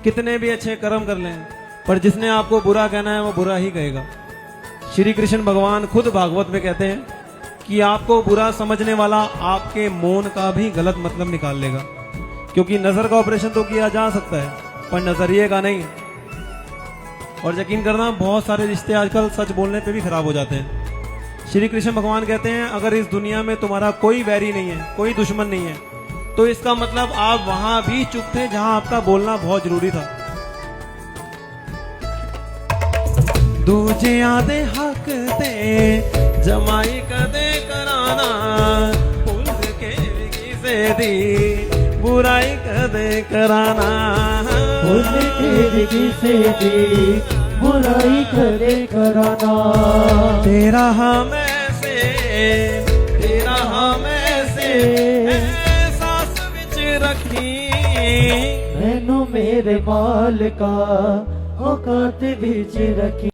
कितने भी अच्छे कर्म कर लें, पर जिसने आपको बुरा कहना है वो बुरा ही कहेगा। श्री कृष्ण भगवान खुद भागवत में कहते हैं कि आपको बुरा समझने वाला आपके मौन का भी गलत मतलब निकाल लेगा, क्योंकि नजर का ऑपरेशन तो किया जा सकता है पर नजरिए का नहीं। और यकीन करना, बहुत सारे रिश्ते आजकल सच बोलने पे भी खराब हो जाते हैं। श्री कृष्ण भगवान कहते हैं अगर इस दुनिया में तुम्हारा कोई वैरी नहीं है, कोई दुश्मन नहीं है, तो इसका मतलब आप वहां भी चुप थे जहां आपका बोलना बहुत जरूरी था। दूजे आदे हक दे जमाई कदे कराना, भूल के से दी बुराई कदे कराना, भूल के से दी बुराई कदे कराना। तेरा हमें से एहसास विच रखी, मैनू मेरे माल का औकात विच रखी।